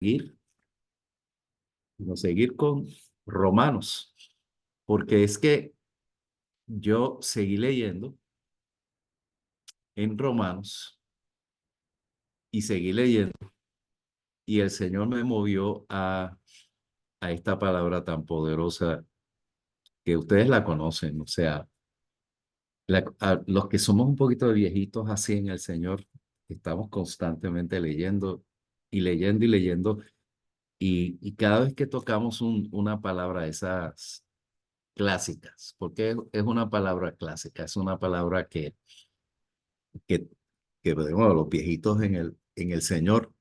seguir, sino seguir con Romanos, porque es que yo seguí leyendo en Romanos y seguí leyendo y el Señor me movió a esta palabra tan poderosa que ustedes la conocen, o sea, a los que somos un poquito de viejitos así en el Señor, estamos constantemente leyendo y leyendo y leyendo y cada vez que tocamos una palabra de esas clásicas, porque es una palabra clásica, es una palabra que, bueno, los viejitos en el Señor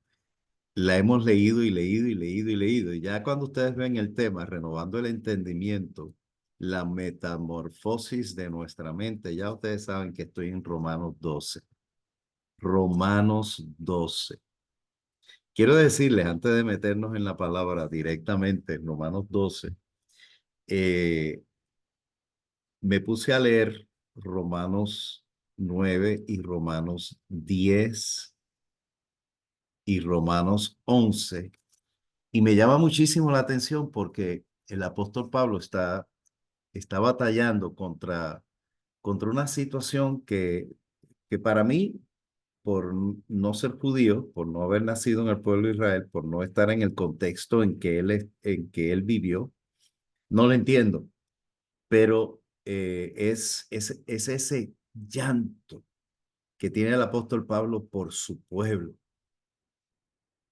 la hemos leído y leído y leído y leído. Y ya cuando ustedes ven el tema, renovando el entendimiento, la metamorfosis de nuestra mente, ya ustedes saben que estoy en Romanos 12. Romanos 12. Quiero decirles, antes de meternos en la palabra directamente, en Romanos 12, eh, me puse a leer Romanos 9 y Romanos 10 y Romanos 11. Y me llama muchísimo la atención porque el apóstol Pablo está batallando contra una situación que para mí, por no ser judío, por no haber nacido en el pueblo de Israel, por no estar en el contexto en que él vivió, no lo entiendo. Pero es ese llanto que tiene el apóstol Pablo por su pueblo,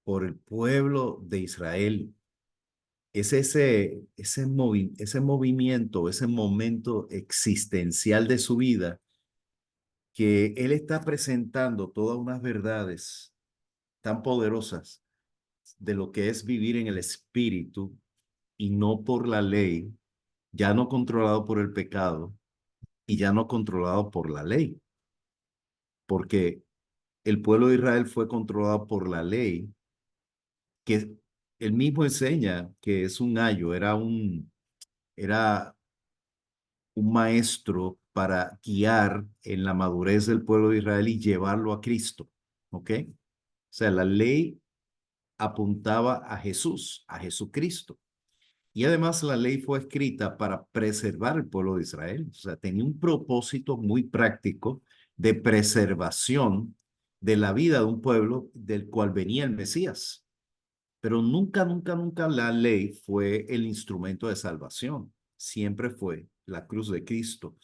por el pueblo de Israel. Es ese movimiento, ese momento existencial de su vida que él está presentando todas unas verdades tan poderosas de lo que es vivir en el espíritu y no por la ley, ya no controlado por el pecado y ya no controlado por la ley, porque el pueblo de Israel fue controlado por la ley, que él mismo enseña que es un ayo, era un maestro para guiar en la madurez del pueblo de Israel y llevarlo a Cristo, ¿ok? O sea, la ley apuntaba a Jesús, a Jesucristo. Y además la ley fue escrita para preservar el pueblo de Israel. O sea, tenía un propósito muy práctico de preservación de la vida de un pueblo del cual venía el Mesías. Pero nunca, nunca, nunca la ley fue el instrumento de salvación. Siempre fue la cruz de Cristo.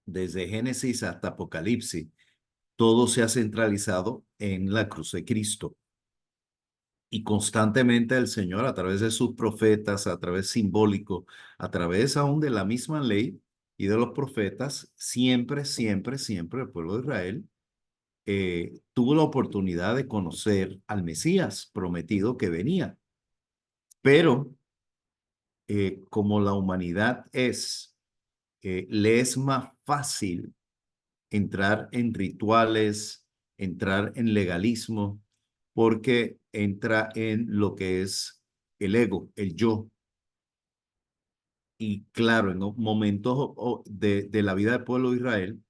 Desde Génesis hasta Apocalipsis, todo se ha centralizado en la cruz de Cristo. Y constantemente el Señor, a través de sus profetas, a través simbólico, a través aún de la misma ley y de los profetas, siempre, siempre, siempre el pueblo de Israel tuvo la oportunidad de conocer al Mesías prometido que venía. Pero como la humanidad le es más fácil entrar en rituales, entrar en legalismo, porque entra en lo que es el ego, el yo. Y claro, en momentos de la vida del pueblo de Israel,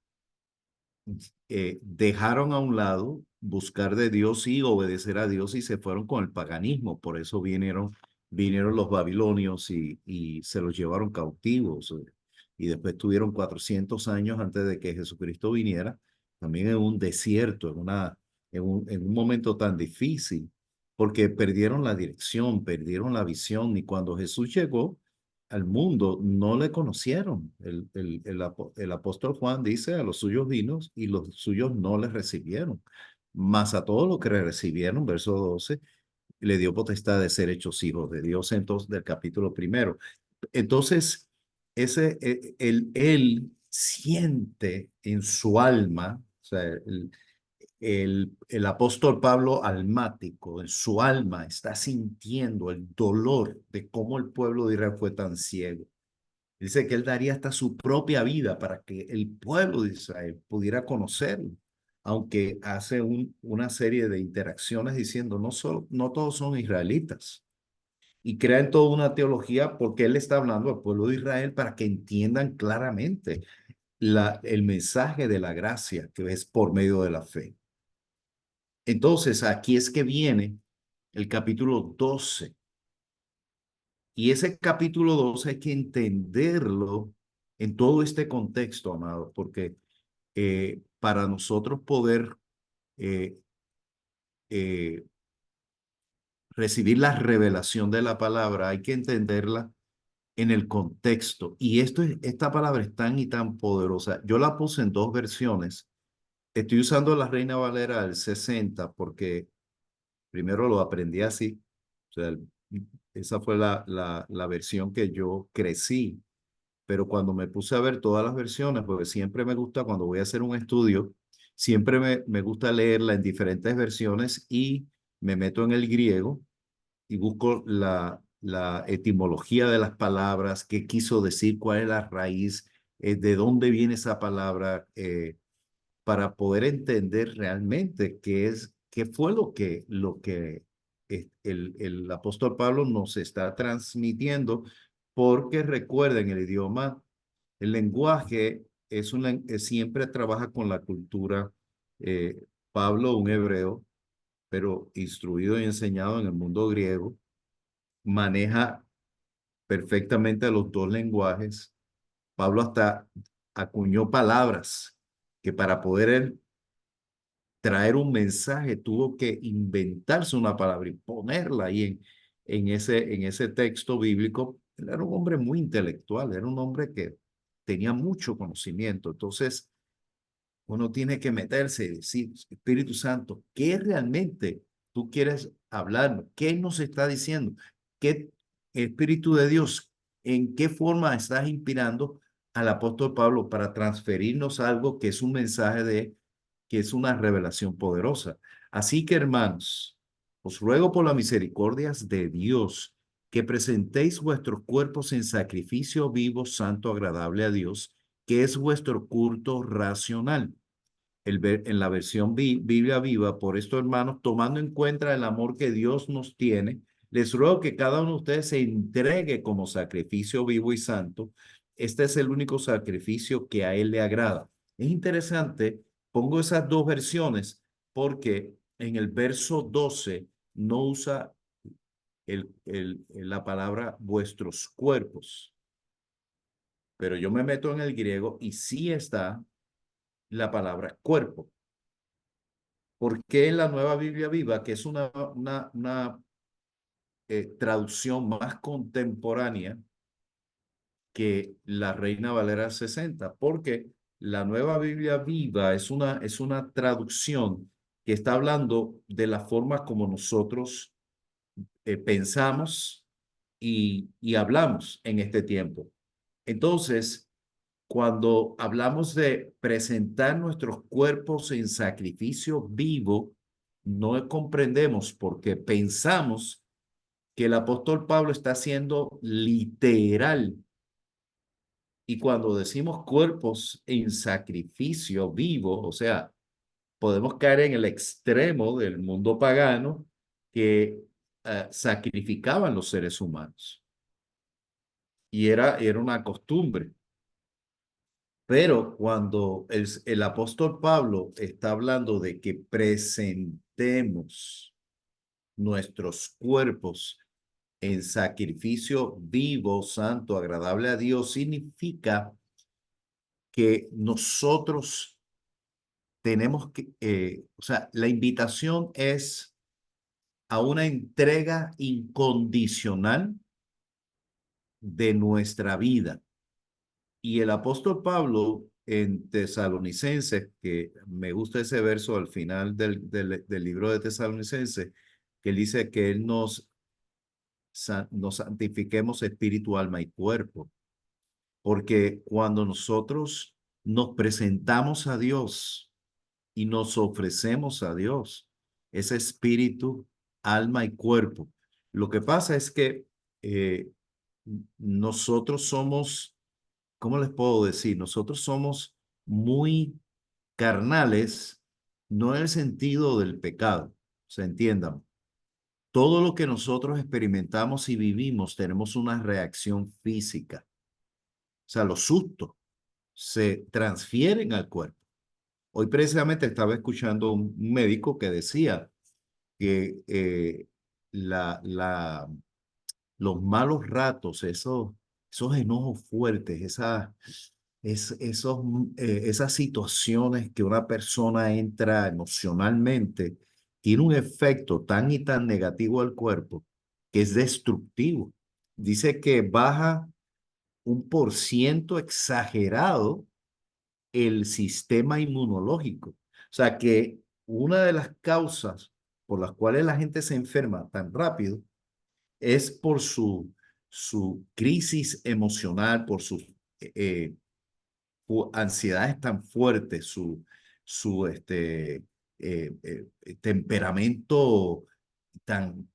dejaron a un lado buscar de Dios y obedecer a Dios y se fueron con el paganismo. Por eso vinieron los babilonios y se los llevaron cautivos. Y después tuvieron 400 años antes de que Jesucristo viniera, también en un desierto, en un momento tan difícil, porque perdieron la dirección, perdieron la visión. Y cuando Jesús llegó al mundo, no le conocieron. El apóstol Juan dice, a los suyos vino y los suyos no les recibieron. Mas a todos los que le recibieron, verso 12, le dio potestad de ser hechos hijos de Dios, entonces, del capítulo primero. Entonces, él siente en su alma, o sea, el apóstol Pablo almático, en su alma, está sintiendo el dolor de cómo el pueblo de Israel fue tan ciego. Dice que él daría hasta su propia vida para que el pueblo de Israel pudiera conocerlo, aunque hace una serie de interacciones diciendo no todos son israelitas y crean toda una teología porque él está hablando al pueblo de Israel para que entiendan claramente el mensaje de la gracia que es por medio de la fe. Entonces, aquí es que viene el capítulo 12. Y ese capítulo 12 hay que entenderlo en todo este contexto, amado, porque para nosotros poder eh, eh, recibir la revelación de la palabra, hay que entenderla en el contexto. Y esta palabra es tan y tan poderosa. Yo la puse en dos versiones. Estoy usando la Reina Valera del 60 porque primero lo aprendí así. O sea, esa fue la versión que yo crecí. Pero cuando me puse a ver todas las versiones, porque siempre me gusta, cuando voy a hacer un estudio, siempre me gusta leerla en diferentes versiones y me meto en el griego y busco la etimología de las palabras, qué quiso decir, cuál es la raíz, de dónde viene esa palabra, para poder entender realmente qué fue lo que el apóstol Pablo nos está transmitiendo, porque recuerden, el idioma, el lenguaje siempre trabaja con la cultura. eh, Pablo, un hebreo, pero instruido y enseñado en el mundo griego, maneja perfectamente los dos lenguajes. Pablo hasta acuñó palabras que para poder él traer un mensaje tuvo que inventarse una palabra y ponerla ahí en ese texto bíblico. Él era un hombre muy intelectual, era un hombre que tenía mucho conocimiento. Entonces, uno tiene que meterse y decir, Espíritu Santo, ¿qué realmente tú quieres hablar? ¿Qué nos está diciendo? ¿Qué Espíritu de Dios, en qué forma estás inspirando al apóstol Pablo para transferirnos algo que es un mensaje que es una revelación poderosa? Así que, hermanos, os ruego por las misericordias de Dios que presentéis vuestros cuerpos en sacrificio vivo, santo, agradable a Dios, que es vuestro culto racional. En la versión Biblia Viva, por esto, hermanos, tomando en cuenta el amor que Dios nos tiene, les ruego que cada uno de ustedes se entregue como sacrificio vivo y santo. Este es el único sacrificio que a Él le agrada. Es interesante, pongo esas dos versiones porque en el verso 12 no usa la palabra vuestros cuerpos, pero yo me meto en el griego y sí está la palabra cuerpo. ¿Por qué en la Nueva Biblia Viva, que es una traducción más contemporánea que la Reina Valera 60? Porque la Nueva Biblia Viva es una traducción que está hablando de la forma como nosotros pensamos y hablamos en este tiempo. Entonces, cuando hablamos de presentar nuestros cuerpos en sacrificio vivo, no comprendemos porque pensamos que el apóstol Pablo está siendo literal. Y cuando decimos cuerpos en sacrificio vivo, o sea, podemos caer en el extremo del mundo pagano que sacrificaban los seres humanos. Y era una costumbre. Pero cuando el apóstol Pablo está hablando de que presentemos nuestros cuerpos en sacrificio vivo, santo, agradable a Dios, significa que nosotros tenemos que, o sea, la invitación es a una entrega incondicional de nuestra vida. Y el apóstol Pablo en Tesalonicenses, que me gusta ese verso al final del libro de Tesalonicenses, que él dice que él nos santifiquemos espíritu, alma y cuerpo. Porque cuando nosotros nos presentamos a Dios y nos ofrecemos a Dios, ese espíritu, alma y cuerpo, lo que pasa es que eh, nosotros somos, ¿cómo les puedo decir? Nosotros somos muy carnales, no en el sentido del pecado, se entiendan. Todo lo que nosotros experimentamos y vivimos tenemos una reacción física. O sea, los sustos se transfieren al cuerpo. Hoy precisamente estaba escuchando un médico que decía que los malos ratos, esos enojos fuertes, esas situaciones que una persona entra emocionalmente, tiene un efecto tan y tan negativo al cuerpo que es destructivo. Dice que baja un por ciento exagerado el sistema inmunológico. O sea que una de las causas por las cuales la gente se enferma tan rápido es por su crisis emocional, por sus ansiedades tan fuertes, su temperamento tan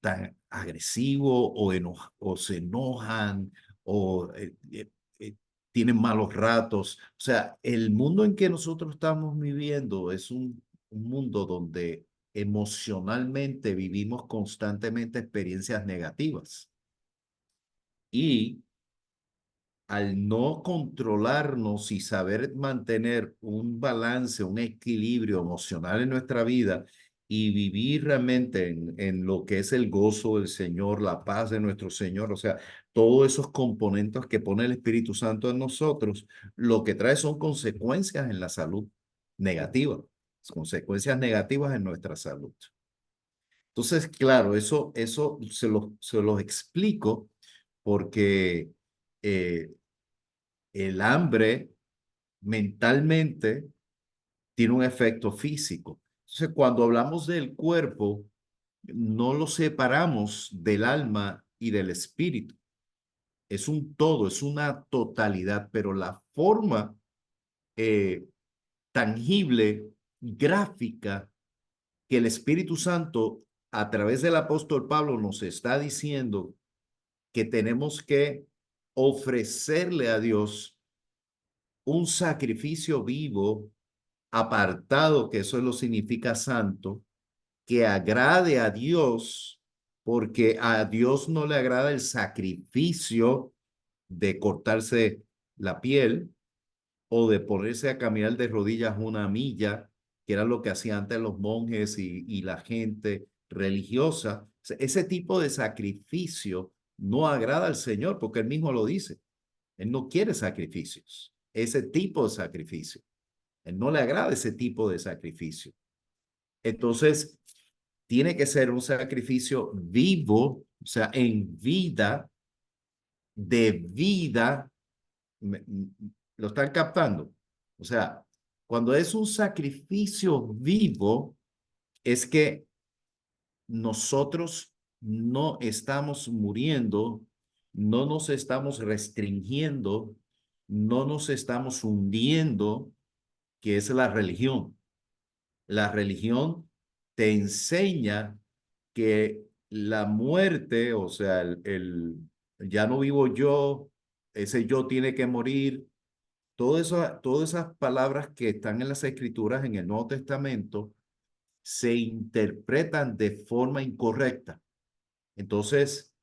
agresivo o se enojan o tienen malos ratos. O sea, el mundo en que nosotros estamos viviendo es un mundo donde emocionalmente vivimos constantemente experiencias negativas. Y al no controlarnos y saber mantener un balance, un equilibrio emocional en nuestra vida y vivir realmente en lo que es el gozo del Señor, la paz de nuestro Señor, o sea, todos esos componentes que pone el Espíritu Santo en nosotros, lo que trae son consecuencias en la salud negativas, consecuencias negativas en nuestra salud. Entonces, claro, eso se los explico porque eh, el hambre mentalmente tiene un efecto físico. Entonces, cuando hablamos del cuerpo, no lo separamos del alma y del espíritu. Es un todo, es una totalidad, pero la forma eh, tangible, gráfica, que el Espíritu Santo a través del apóstol Pablo nos está diciendo que tenemos que ofrecerle a Dios un sacrificio vivo, apartado, que eso lo significa santo, que agrade a Dios, porque a Dios no le agrada el sacrificio de cortarse la piel o de ponerse a caminar de rodillas una milla, que era lo que hacían antes los monjes y la gente religiosa. Ese tipo de sacrificio no agrada al Señor, porque él mismo lo dice. Él no quiere sacrificios, ese tipo de sacrificio. Él no le agrada ese tipo de sacrificio. Entonces, tiene que ser un sacrificio vivo, o sea, en vida, de vida. ¿Lo están captando? O sea, cuando es un sacrificio vivo, es que nosotros no estamos muriendo, no nos estamos restringiendo, no nos estamos hundiendo, que es la religión. La religión te enseña que la muerte, o sea, ya no vivo yo, ese yo tiene que morir. Todas esas palabras que están en las escrituras en el Nuevo Testamento se interpretan de forma incorrecta. Entonces,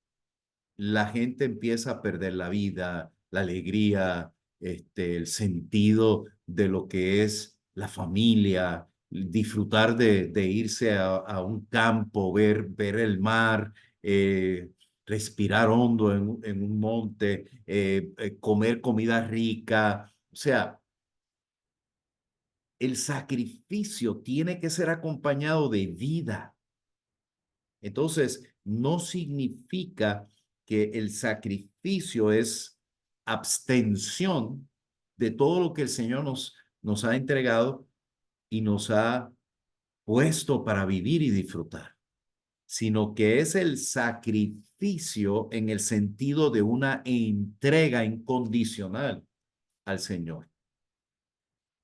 la gente empieza a perder la vida, la alegría, el sentido de lo que es la familia, disfrutar de irse a un campo, ver el mar, respirar hondo en un monte, comer comida rica. O sea, el sacrificio tiene que ser acompañado de vida. Entonces, no significa que el sacrificio es abstención de todo lo que el Señor nos ha entregado y nos ha puesto para vivir y disfrutar, sino que es el sacrificio en el sentido de una entrega incondicional al Señor.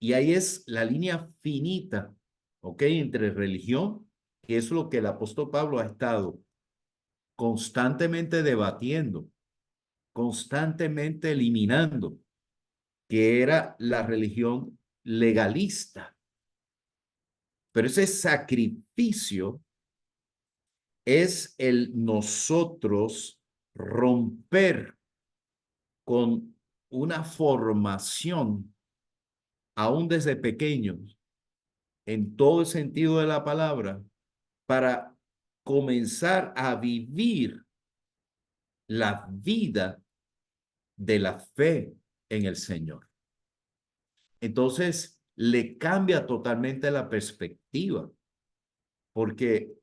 Y ahí es la línea finita, ¿ok? Entre religión, que es lo que el apóstol Pablo ha estado constantemente debatiendo, constantemente eliminando, que era la religión legalista. Pero ese sacrificio es el nosotros romper con una formación, aún desde pequeños, en todo el sentido de la palabra, para comenzar a vivir la vida de la fe en el Señor. Entonces, le cambia totalmente la perspectiva, porque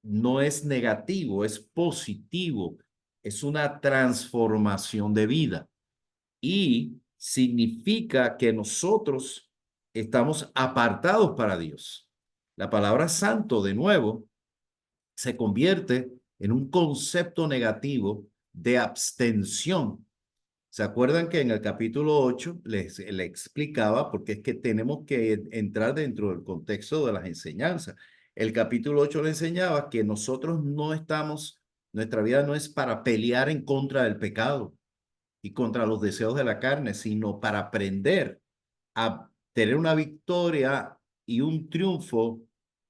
no es negativo, es positivo, es una transformación de vida y significa que nosotros estamos apartados para Dios. La palabra santo, de nuevo, se convierte en un concepto negativo de abstención. ¿Se acuerdan que en el capítulo 8 le explicaba? Porque es que tenemos que entrar dentro del contexto de las enseñanzas. El capítulo 8 le enseñaba que nosotros no estamos, nuestra vida no es para pelear en contra del pecado y contra los deseos de la carne, sino para aprender a tener una victoria y un triunfo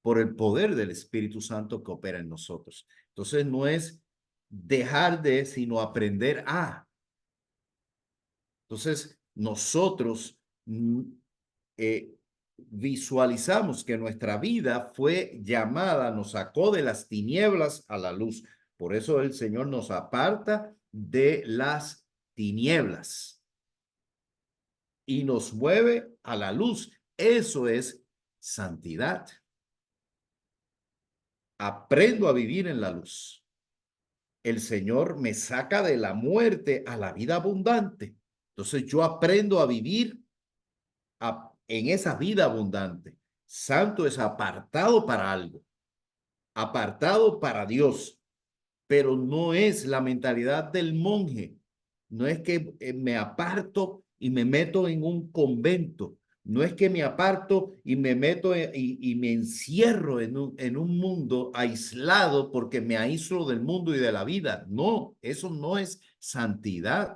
por el poder del Espíritu Santo que opera en nosotros. Entonces no es dejar de, sino aprender a. Entonces nosotros eh, visualizamos que nuestra vida fue llamada, nos sacó de las tinieblas a la luz. Por eso el Señor nos aparta de las tinieblas y nos mueve a la luz. Eso es santidad. Aprendo a vivir en la luz. El Señor me saca de la muerte a la vida abundante. Entonces yo aprendo a vivir en esa vida abundante. Santo es apartado para algo, apartado para Dios, pero no es la mentalidad del monje. No es que me aparto y me meto en un convento. No es que me aparto y me meto y me encierro en un mundo aislado porque me aíslo del mundo y de la vida. No, eso no es santidad.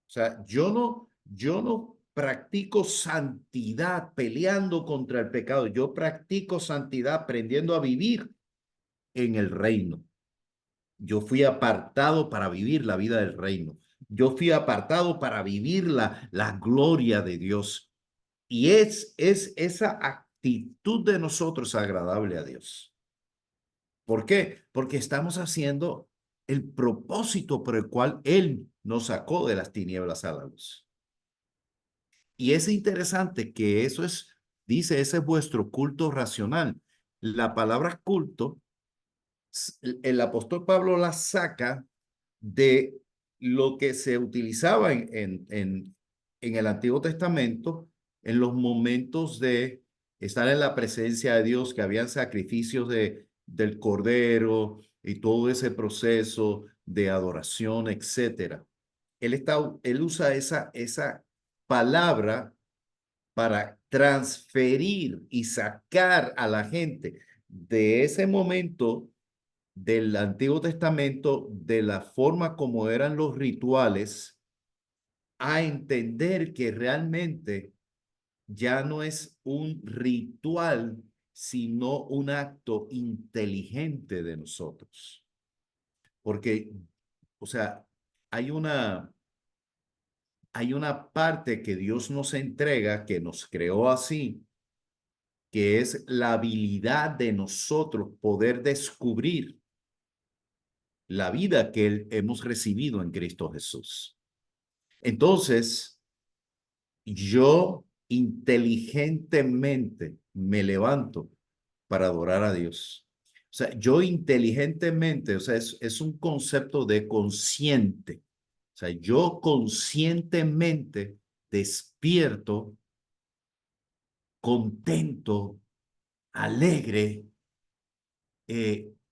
O sea, yo no practico santidad peleando contra el pecado. Yo practico santidad aprendiendo a vivir en el reino. Yo fui apartado para vivir la vida del reino. Yo fui apartado para vivir la gloria de Dios. Y es esa actitud de nosotros agradable a Dios. ¿Por qué? Porque estamos haciendo el propósito por el cual Él nos sacó de las tinieblas a la luz. Y es interesante que eso es, dice, ese es vuestro culto racional. La palabra culto, el apóstol Pablo la saca de lo que se utilizaba en el Antiguo Testamento en los momentos de estar en la presencia de Dios, que habían sacrificios del cordero y todo ese proceso de adoración, etcétera. Él usa esa palabra para transferir y sacar a la gente de ese momento del Antiguo Testamento, de la forma como eran los rituales, a entender que realmente ya no es un ritual, sino un acto inteligente de nosotros. Porque, o sea, hay una, hay una parte que Dios nos entrega, que nos creó así, que es la habilidad de nosotros poder descubrir la vida que hemos recibido en Cristo Jesús. Entonces, yo inteligentemente me levanto para adorar a Dios. O sea, yo inteligentemente, o sea, es un concepto de consciente. O sea, yo conscientemente despierto, contento, alegre,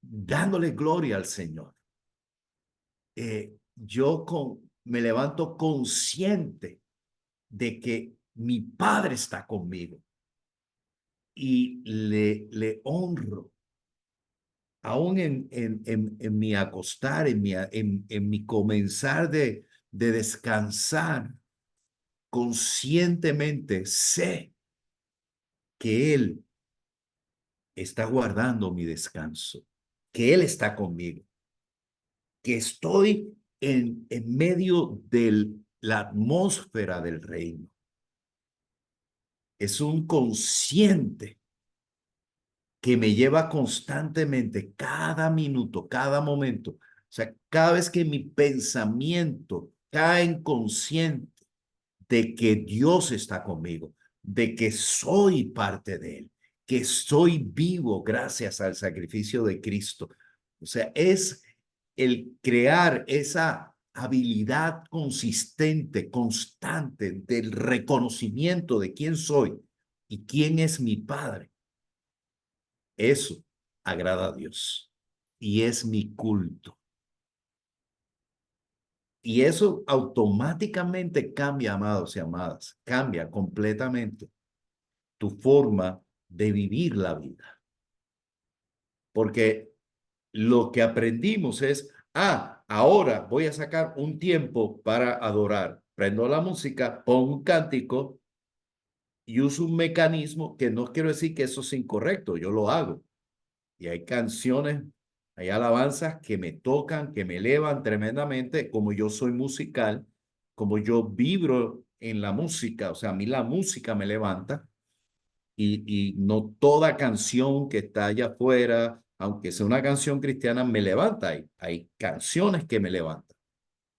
dándole gloria al Señor. Me levanto consciente de que mi Padre está conmigo y le honro, aún en mi acostar, en mi comenzar de descansar, conscientemente sé que Él está guardando mi descanso, que Él está conmigo, que estoy en medio de la atmósfera del reino. Es un consciente que me lleva constantemente, cada minuto, cada momento. O sea, cada vez que mi pensamiento cae inconsciente de que Dios está conmigo, de que soy parte de Él, que soy vivo gracias al sacrificio de Cristo. O sea, es el crear esa habilidad consistente, constante del reconocimiento de quién soy y quién es mi Padre. Eso agrada a Dios y es mi culto. Y eso automáticamente cambia, amados y amadas, cambia completamente tu forma de vivir la vida. Porque lo que aprendimos es, ahora voy a sacar un tiempo para adorar. Prendo la música, pongo un cántico y uso un mecanismo que no quiero decir que eso es incorrecto, yo lo hago. Y hay canciones, hay alabanzas que me tocan, que me elevan tremendamente, como yo soy musical, como yo vibro en la música, o sea, a mí la música me levanta y no toda canción que está allá afuera, aunque sea una canción cristiana, me levanta. Hay canciones que me levantan.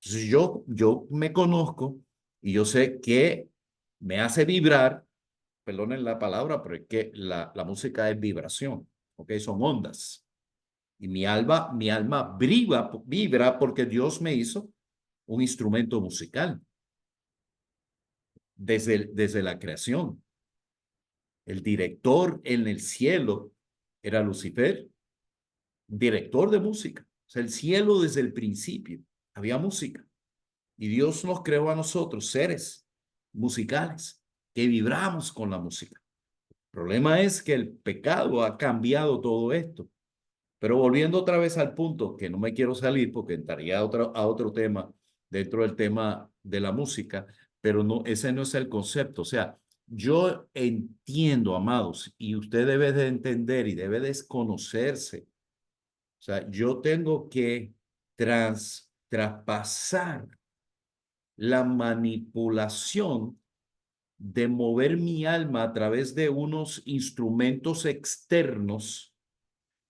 Entonces yo me conozco y yo sé que me hace vibrar, perdonen la palabra, pero es que la música es vibración, ¿ok? Son ondas. Y mi alma vibra porque Dios me hizo un instrumento musical desde la creación. El director en el cielo era Lucifer, director de música. O sea, el cielo desde el principio había música. Y Dios nos creó a nosotros, seres musicales, que vibramos con la música. El problema es que el pecado ha cambiado todo esto. Pero volviendo otra vez al punto, que no me quiero salir porque entraría a otro tema dentro del tema de la música, pero no, ese no es el concepto. O sea, yo entiendo, amados, y usted debe de entender y debe desconocerse. O sea, yo tengo que traspasar la manipulación de mover mi alma a través de unos instrumentos externos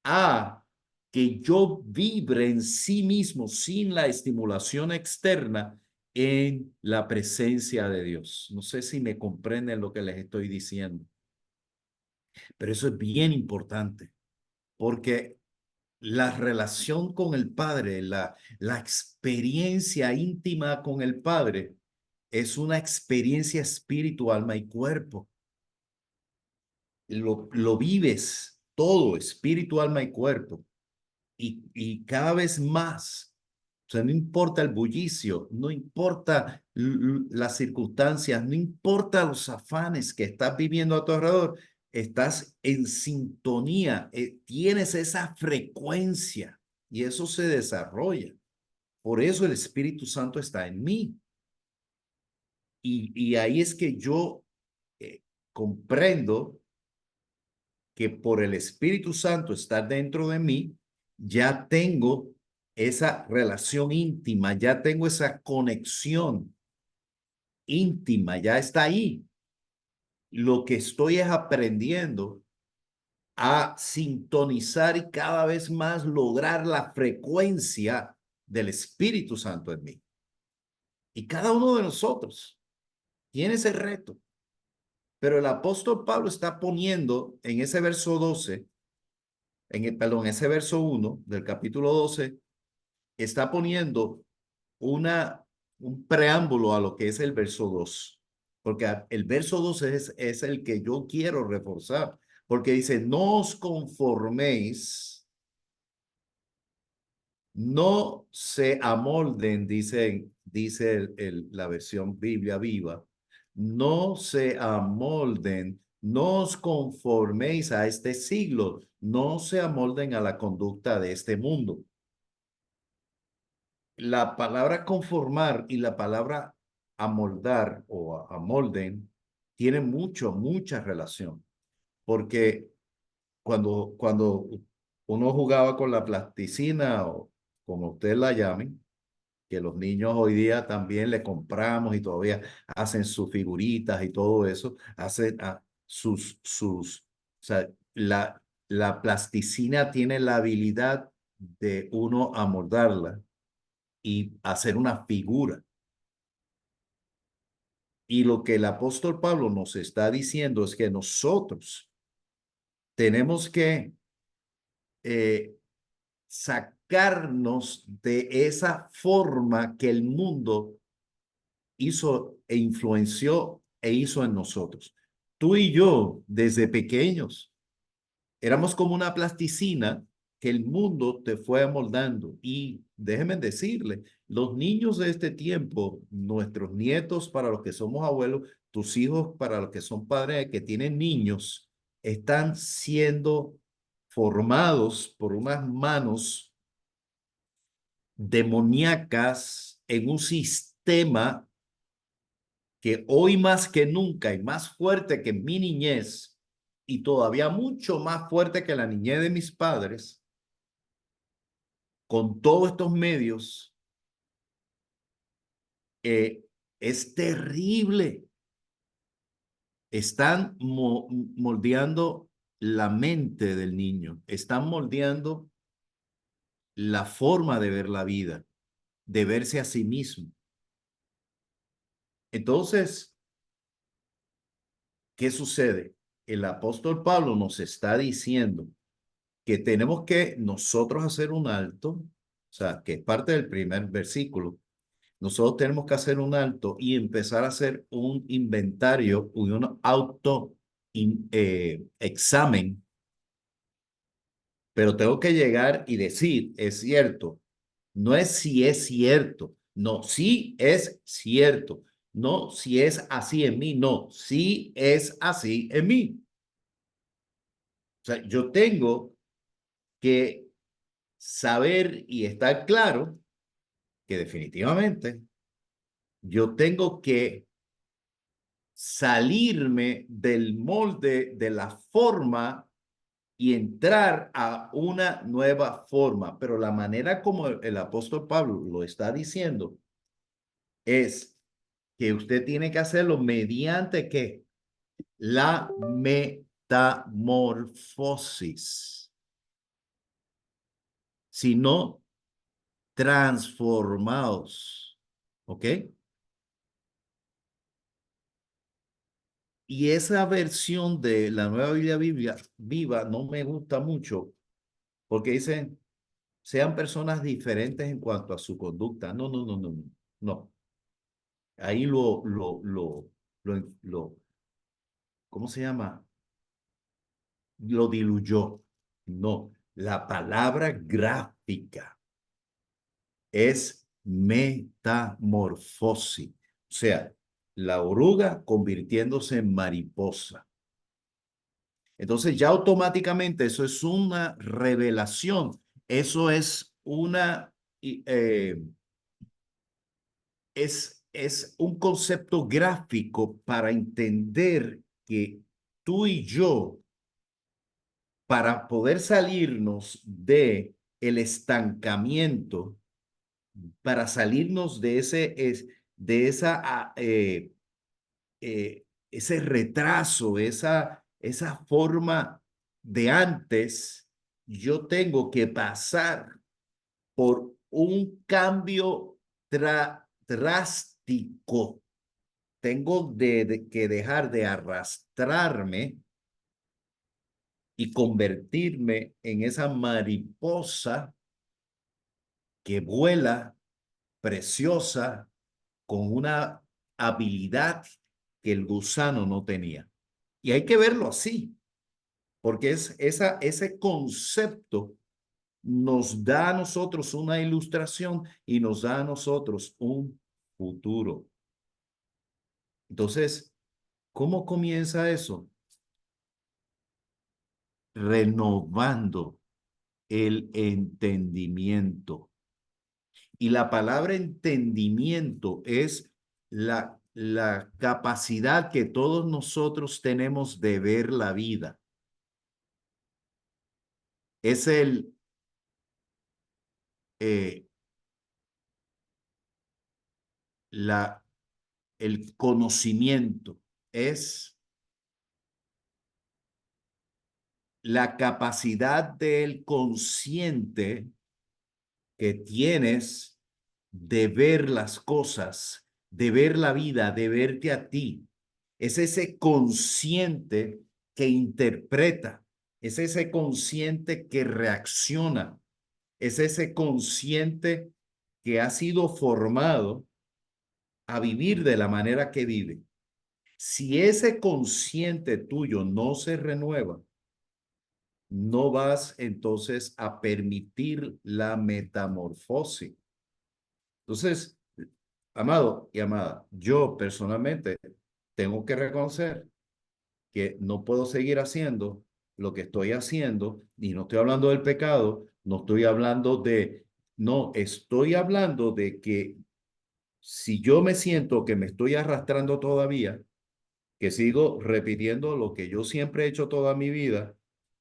a que yo vibre en sí mismo sin la estimulación externa en la presencia de Dios. No sé si me comprenden lo que les estoy diciendo, pero eso es bien importante porque la relación con el Padre, la experiencia íntima con el Padre es una experiencia espíritu, alma y cuerpo. Lo vives todo, espíritu, alma y cuerpo. Y cada vez más, o sea, no importa el bullicio, no importa las circunstancias, no importa los afanes que estás viviendo a tu alrededor, estás en sintonía, tienes esa frecuencia y eso se desarrolla. Por eso el Espíritu Santo está en mí. Y ahí es que yo eh, comprendo que por el Espíritu Santo estar dentro de mí, ya tengo esa relación íntima, ya tengo esa conexión íntima, ya está ahí. Lo que estoy es aprendiendo a sintonizar y cada vez más lograr la frecuencia del Espíritu Santo en mí. Y cada uno de nosotros tiene ese reto. Pero el apóstol Pablo está poniendo en ese verso 12, perdón, ese verso 1 del capítulo 12, está poniendo una, un preámbulo a lo que es el verso 2, porque el verso 2 es el que yo quiero reforzar, porque dice, no os conforméis, no se amolden, dice la versión Biblia viva, no se amolden, no os conforméis a este siglo, no se amolden a la conducta de este mundo. La palabra conformar y la palabra amoldar o amolden tienen mucha relación, porque cuando uno jugaba con la plasticina o como ustedes la llamen, que los niños hoy día también le compramos y todavía hacen sus figuritas y todo eso, hacen o sea, la plasticina tiene la habilidad de uno amoldarla y hacer una figura. Y lo que el apóstol Pablo nos está diciendo es que nosotros tenemos que eh, sacarnos de esa forma que el mundo hizo e influenció e hizo en nosotros. Tú y yo, desde pequeños, éramos como una plasticina que el mundo te fue amoldando. Y déjenme decirle, los niños de este tiempo, nuestros nietos para los que somos abuelos, tus hijos para los que son padres que tienen niños, están siendo formados por unas manos demoníacas en un sistema que hoy más que nunca y más fuerte que en mi niñez y todavía mucho más fuerte que la niñez de mis padres, con todos estos medios, eh, es terrible. Están moldeando la mente del niño, están moldeando la forma de ver la vida, de verse a sí mismo. Entonces, ¿qué sucede? El apóstol Pablo nos está diciendo que tenemos que nosotros hacer un alto, o sea, que es parte del primer versículo. Nosotros tenemos que hacer un alto y empezar a hacer un inventario, un auto examen, pero tengo que llegar y decir, es cierto, no es si es cierto, no, sí es cierto, no si es así en mí, no, sí es así en mí. O sea, yo tengo que saber y estar claro que definitivamente yo tengo que salirme del molde de la forma y entrar a una nueva forma. Pero la manera como el apóstol Pablo lo está diciendo es que usted tiene que hacerlo mediante que la metamorfosis, sino transformados. ¿Ok? Y esa versión de la Nueva Biblia Viva no me gusta mucho porque dicen, sean personas diferentes en cuanto a su conducta. No, no, no, no, no. No. Ahí ¿cómo se llama? Lo diluyó. No. La palabra gráfica es metamorfosis. O sea, la oruga convirtiéndose en mariposa. Entonces ya automáticamente eso es una revelación, eso es es un concepto gráfico para entender que tú y yo, para poder salirnos de el estancamiento, para salirnos de de esa, ese retraso, esa forma de antes, yo tengo que pasar por un cambio drástico. Tengo que dejar de arrastrarme y convertirme en esa mariposa que vuela preciosa con una habilidad que el gusano no tenía. Y hay que verlo así, porque ese concepto nos da a nosotros una ilustración y nos da a nosotros un futuro. Entonces, ¿cómo comienza eso? Renovando el entendimiento. Y la palabra entendimiento es la capacidad que todos nosotros tenemos de ver la vida. Es eh, la, el conocimiento, es la capacidad del consciente que tienes de ver las cosas, de ver la vida, de verte a ti. Es ese consciente que interpreta, es ese consciente que reacciona, es ese consciente que ha sido formado a vivir de la manera que vive. Si ese consciente tuyo no se renueva, no vas entonces a permitir la metamorfosis. Entonces, amado y amada, yo personalmente tengo que reconocer que no puedo seguir haciendo lo que estoy haciendo, y no estoy hablando del pecado, no estoy hablando de, no, estoy hablando de que si yo me siento que me estoy arrastrando todavía, que sigo repitiendo lo que yo siempre he hecho toda mi vida,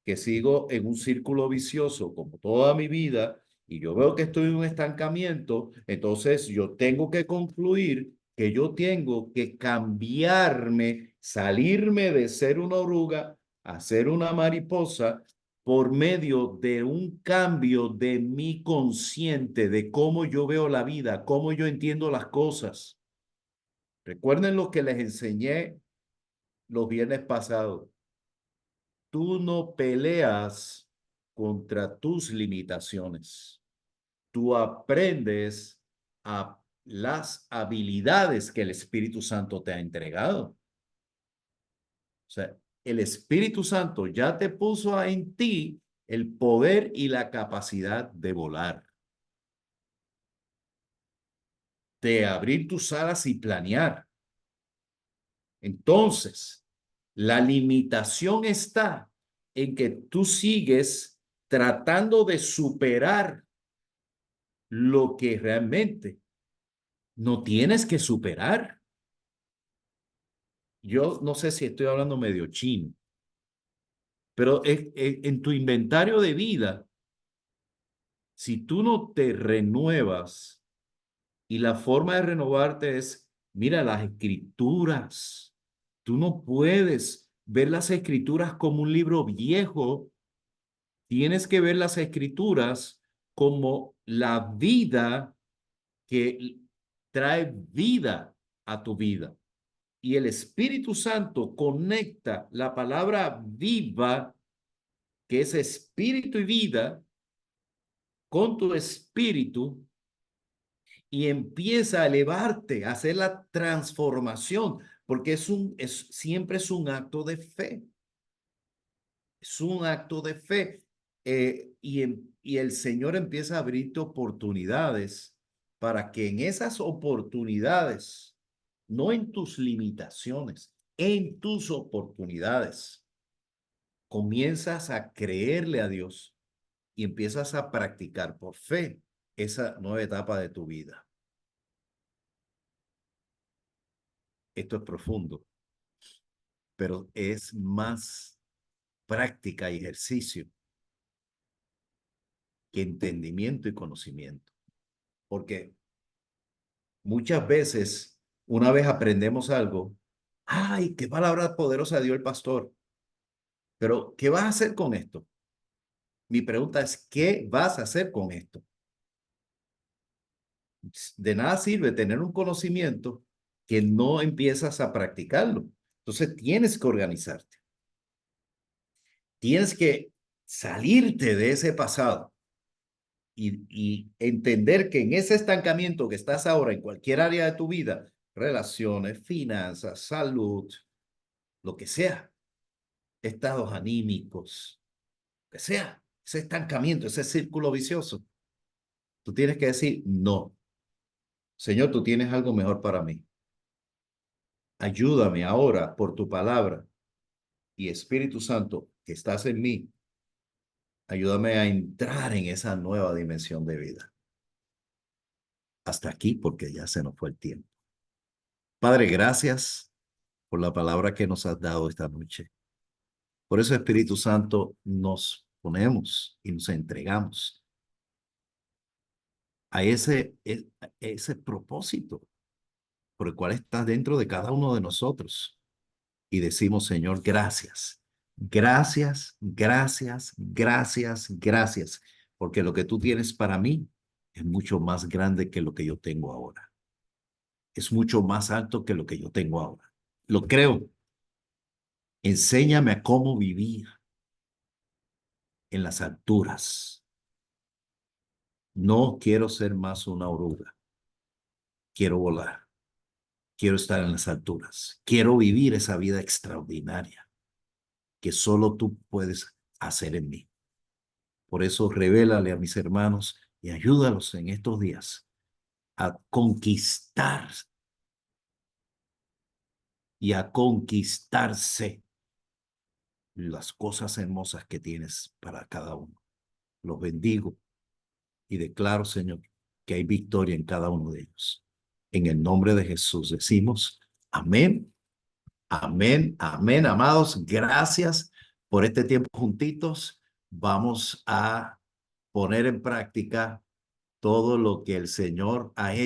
que sigo en un círculo vicioso como toda mi vida, y yo veo que estoy en un estancamiento, entonces yo tengo que concluir que yo tengo que cambiarme, salirme de ser una oruga a ser una mariposa por medio de un cambio de mi consciente, de cómo yo veo la vida, cómo yo entiendo las cosas. Recuerden lo que les enseñé los viernes pasados. Tú no peleas contra tus limitaciones. Tú aprendes a las habilidades que el Espíritu Santo te ha entregado. O sea, el Espíritu Santo ya te puso en ti el poder y la capacidad de volar, de abrir tus alas y planear. Entonces, la limitación está en que tú sigues tratando de superar lo que realmente no tienes que superar. Yo no sé si estoy hablando medio chino, pero en tu inventario de vida, si tú no te renuevas, y la forma de renovarte es, mira, las escrituras. Tú no puedes ver las escrituras como un libro viejo. Tienes que ver las escrituras como la vida que trae vida a tu vida. Y el Espíritu Santo conecta la palabra viva, que es espíritu y vida, con tu espíritu, y empieza a elevarte, a hacer la transformación, porque siempre es un acto de fe. Es un acto de fe. Y el Señor empieza a abrirte oportunidades para que en esas oportunidades, no en tus limitaciones, en tus oportunidades, comienzas a creerle a Dios y empiezas a practicar por fe esa nueva etapa de tu vida. Esto es profundo, pero es más práctica y ejercicio que entendimiento y conocimiento. Porque muchas veces, una vez aprendemos algo, ¡ay, qué palabra poderosa dio el pastor! Pero, ¿qué vas a hacer con esto? Mi pregunta es, ¿qué vas a hacer con esto? De nada sirve tener un conocimiento que no empiezas a practicarlo. Entonces, tienes que organizarte. Tienes que salirte de ese pasado y entender que en ese estancamiento que estás ahora en cualquier área de tu vida, relaciones, finanzas, salud, lo que sea, estados anímicos, lo que sea, ese estancamiento, ese círculo vicioso, tú tienes que decir, no, Señor, tú tienes algo mejor para mí. Ayúdame ahora por tu palabra y Espíritu Santo que estás en mí, ayúdame a entrar en esa nueva dimensión de vida. Hasta aquí porque ya se nos fue el tiempo. Padre, gracias por la palabra que nos has dado esta noche. Por eso, Espíritu Santo, nos ponemos y nos entregamos a ese propósito por el cual está dentro de cada uno de nosotros. Y decimos, Señor, gracias. Gracias, gracias, gracias, gracias, porque lo que tú tienes para mí es mucho más grande que lo que yo tengo ahora. Es mucho más alto que lo que yo tengo ahora. Lo creo. Enséñame a cómo vivir en las alturas. No quiero ser más una oruga. Quiero volar. Quiero estar en las alturas. Quiero vivir esa vida extraordinaria que solo tú puedes hacer en mí. Por eso revélale a mis hermanos y ayúdalos en estos días a conquistar y a conquistarse las cosas hermosas que tienes para cada uno. Los bendigo y declaro, Señor, que hay victoria en cada uno de ellos. En el nombre de Jesús decimos amén, amén, amén, amados. Gracias por este tiempo juntitos. Vamos a poner en práctica todo lo que el Señor ha hecho.